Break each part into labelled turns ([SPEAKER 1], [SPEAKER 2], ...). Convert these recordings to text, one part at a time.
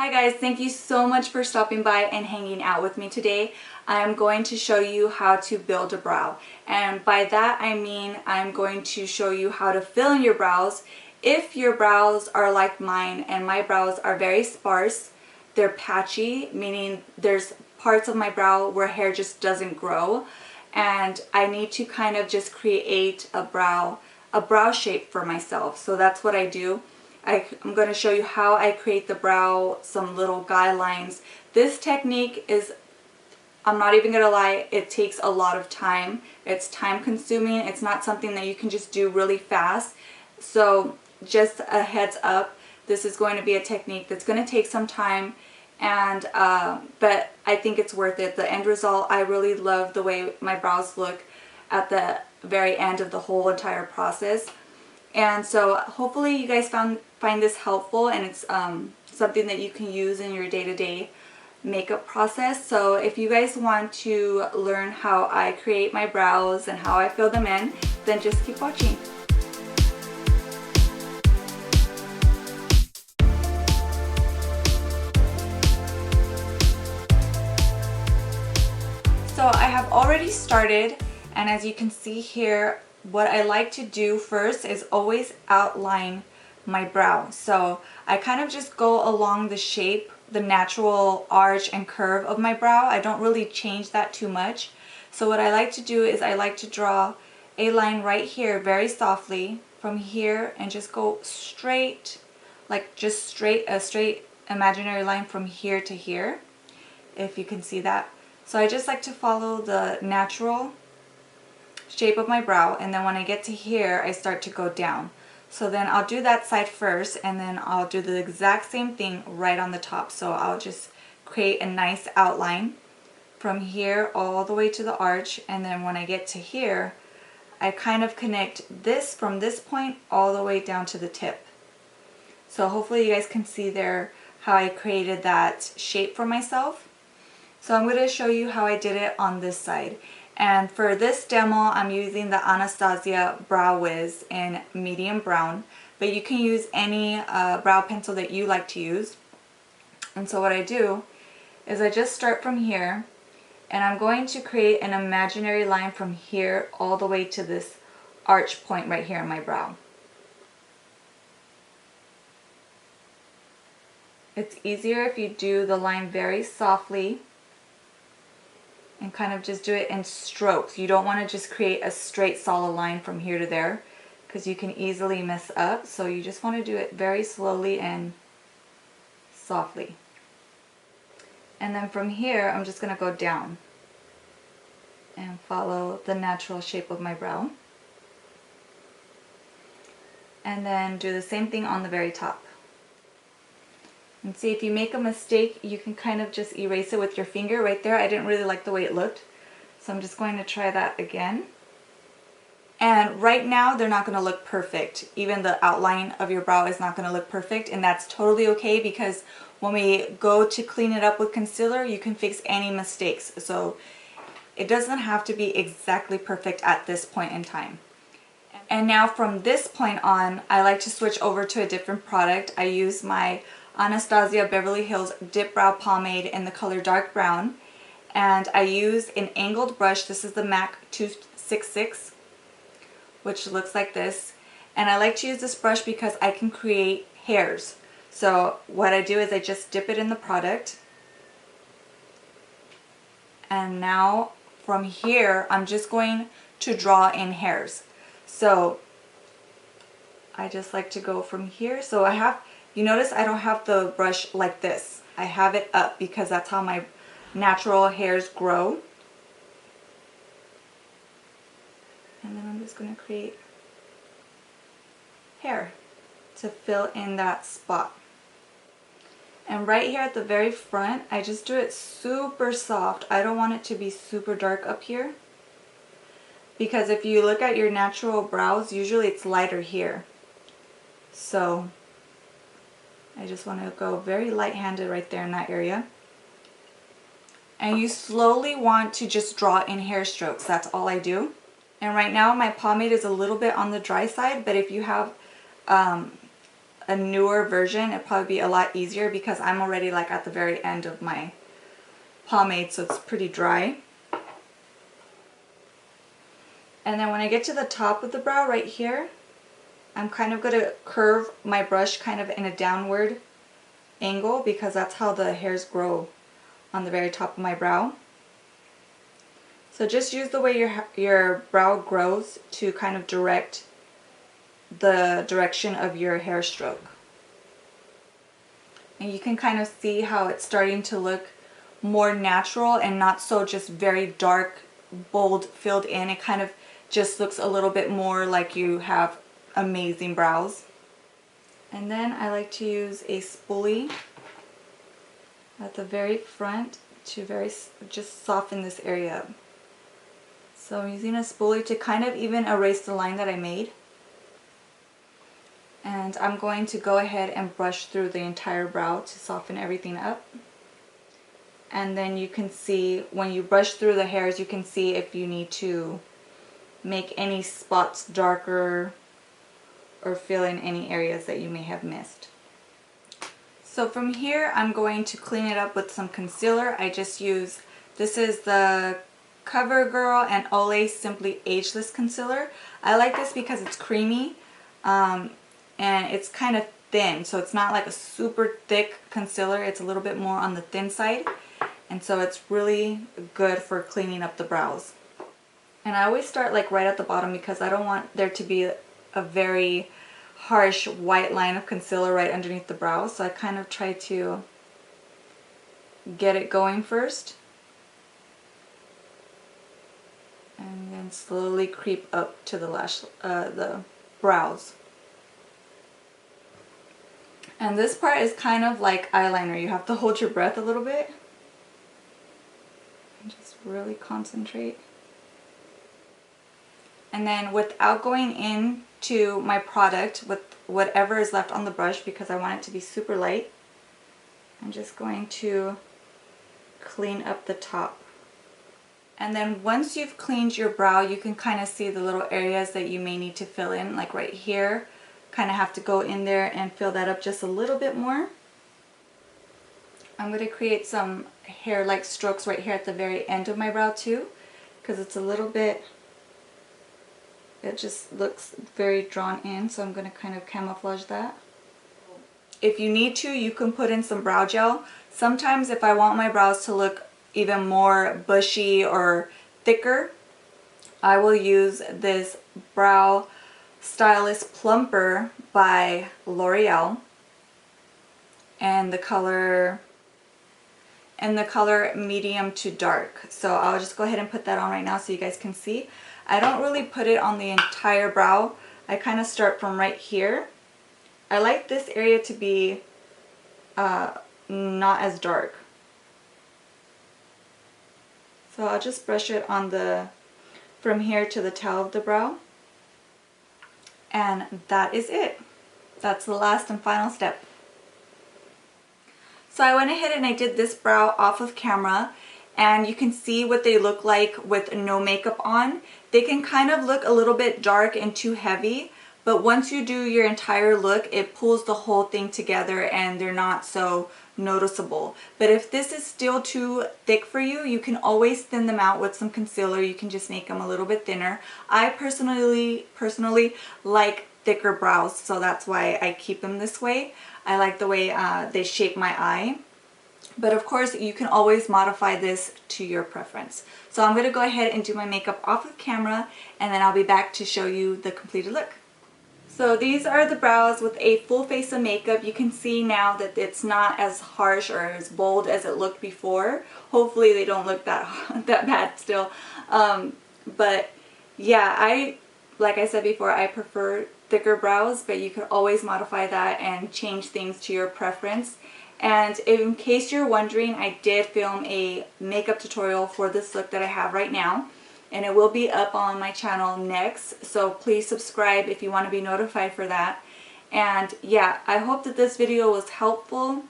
[SPEAKER 1] Hi guys, thank you so much for stopping by and hanging out with me today. I am going to show you how to build a brow, and by that I mean I'm going to show you how to fill in your brows. If your brows are like mine, and my brows are very sparse, they're patchy, meaning there's parts of my brow where hair just doesn't grow, and I need to kind of just create a brow shape for myself. So that's what I do. I'm going to show you how I create the brow, some little guidelines. This technique is, I'm not even going to lie, it takes a lot of time. It's time consuming. It's not something that you can just do really fast. So just a heads up, this is going to be a technique that's going to take some time, and but I think it's worth it. The end result, I really love the way my brows look at the very end of the whole entire process. And so hopefully you guys find this helpful, and it's something that you can use in your day-to-day makeup process. So if you guys want to learn how I create my brows and how I fill them in, then just keep watching. So I have already started, and as you can see here, what I like to do first is always outline my brow. So I kind of just go along the shape, the natural arch and curve of my brow. I don't really change that too much. So what I like to do is I like to draw a line right here very softly from here and just go straight, like just a straight imaginary line from here to here, if you can see that. So I just like to follow the natural shape of my brow, and then when I get to here I start to go down. So then I'll do that side first, and then I'll do the exact same thing right on the top. So I'll just create a nice outline from here all the way to the arch, and then when I get to here I kind of connect this from this point all the way down to the tip. So hopefully you guys can see there how I created that shape for myself. So I'm going to show you how I did it on this side. And for this demo, I'm using the Anastasia Brow Wiz in medium brown, but you can use any brow pencil that you like to use. And so what I do is I just start from here, and I'm going to create an imaginary line from here all the way to this arch point right here in my brow. It's easier if you do the line very softly and kind of just do it in strokes. You don't want to just create a straight solid line from here to there, because you can easily mess up. So you just want to do it very slowly and softly. And then from here I'm just going to go down and follow the natural shape of my brow, and then do the same thing on the very top. And see, if you make a mistake, you can kind of just erase it with your finger right there. I didn't really like the way it looked, so I'm just going to try that again. And right now they're not going to look perfect. Even the outline of your brow is not going to look perfect, and that's totally okay, because when we go to clean it up with concealer, you can fix any mistakes. So it doesn't have to be exactly perfect at this point in time. And now from this point on, I like to switch over to a different product. I use my Anastasia Beverly Hills Dipbrow Pomade in the color dark brown, and I use an angled brush. This is the MAC 266, which looks like this, and I like to use this brush because I can create hairs. So what I do is I just dip it in the product, and now from here I'm just going to draw in hairs. So I just like to go from here. So I have, you notice I don't have the brush like this. I have it up because that's how my natural hairs grow. And then I'm just going to create hair to fill in that spot. And right here at the very front, I just do it super soft. I don't want it to be super dark up here, because if you look at your natural brows, usually it's lighter here. So I just want to go very light-handed right there in that area. And you slowly want to just draw in hair strokes. That's all I do. And right now my pomade is a little bit on the dry side, but if you have a newer version, it'd probably be a lot easier because I'm already like at the very end of my pomade, so it's pretty dry. And then when I get to the top of the brow right here, I'm kind of going to curve my brush kind of in a downward angle because that's how the hairs grow on the very top of my brow. So just use the way your brow grows to kind of direct the direction of your hair stroke. And you can kind of see how it's starting to look more natural and not so just very dark, bold, filled in. It kind of just looks a little bit more like you have amazing brows. And then I like to use a spoolie at the very front to just soften this area up. So I'm using a spoolie to kind of even erase the line that I made. And I'm going to go ahead and brush through the entire brow to soften everything up. And then you can see, when you brush through the hairs, you can see if you need to make any spots darker or fill in any areas that you may have missed. So from here, I'm going to clean it up with some concealer. I just use, this is the CoverGirl and Olay Simply Ageless Concealer. I like this because it's creamy and it's kind of thin, so it's not like a super thick concealer. It's a little bit more on the thin side, and so it's really good for cleaning up the brows. And I always start like right at the bottom because I don't want there to be a very harsh white line of concealer right underneath the brow, so I kind of try to get it going first and then slowly creep up to the brows. And this part is kind of like eyeliner. You have to hold your breath a little bit and just really concentrate. And then without going into my product with whatever is left on the brush, because I want it to be super light, I'm just going to clean up the top. And then once you've cleaned your brow, you can kind of see the little areas that you may need to fill in, like right here. Kind of have to go in there and fill that up just a little bit more. I'm going to create some hair-like strokes right here at the very end of my brow too, because it's a little bit, it just looks very drawn in, so I'm going to kind of camouflage that. If you need to, you can put in some brow gel. Sometimes if I want my brows to look even more bushy or thicker, I will use this Brow Stylist Plumper by L'Oreal, and the color medium to dark. So I'll just go ahead and put that on right now so you guys can see. I don't really put it on the entire brow. I kind of start from right here. I like this area to be not as dark. So I'll just brush it on from here to the tail of the brow. And that is it. That's the last and final step. So I went ahead and I did this brow off of camera, and you can see what they look like with no makeup on. They can kind of look a little bit dark and too heavy, but once you do your entire look, it pulls the whole thing together and they're not so noticeable. But if this is still too thick for you, you can always thin them out with some concealer. You can just make them a little bit thinner. I personally like thicker brows, so that's why I keep them this way. I like the way they shape my eye. But of course, you can always modify this to your preference. So I'm going to go ahead and do my makeup off of camera, and then I'll be back to show you the completed look. So these are the brows with a full face of makeup. You can see now that it's not as harsh or as bold as it looked before. Hopefully they don't look that bad still. But yeah, like I said before, I prefer thicker brows, but you could always modify that and change things to your preference. And in case you're wondering, I did film a makeup tutorial for this look that I have right now, and it will be up on my channel next, so please subscribe if you want to be notified for that. And yeah, I hope that this video was helpful.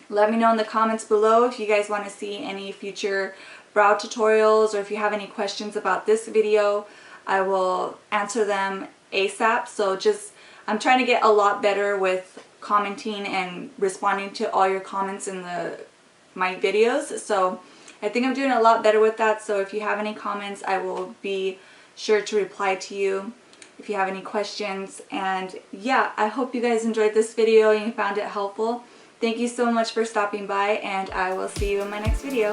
[SPEAKER 1] Let me know in the comments below if you guys want to see any future brow tutorials, or if you have any questions about this video. I will answer them ASAP. So I'm trying to get a lot better with commenting and responding to all your comments in my videos. So I think I'm doing a lot better with that. So if you have any comments, I will be sure to reply to you if you have any questions. And yeah, I hope you guys enjoyed this video and you found it helpful. Thank you so much for stopping by, and I will see you in my next video.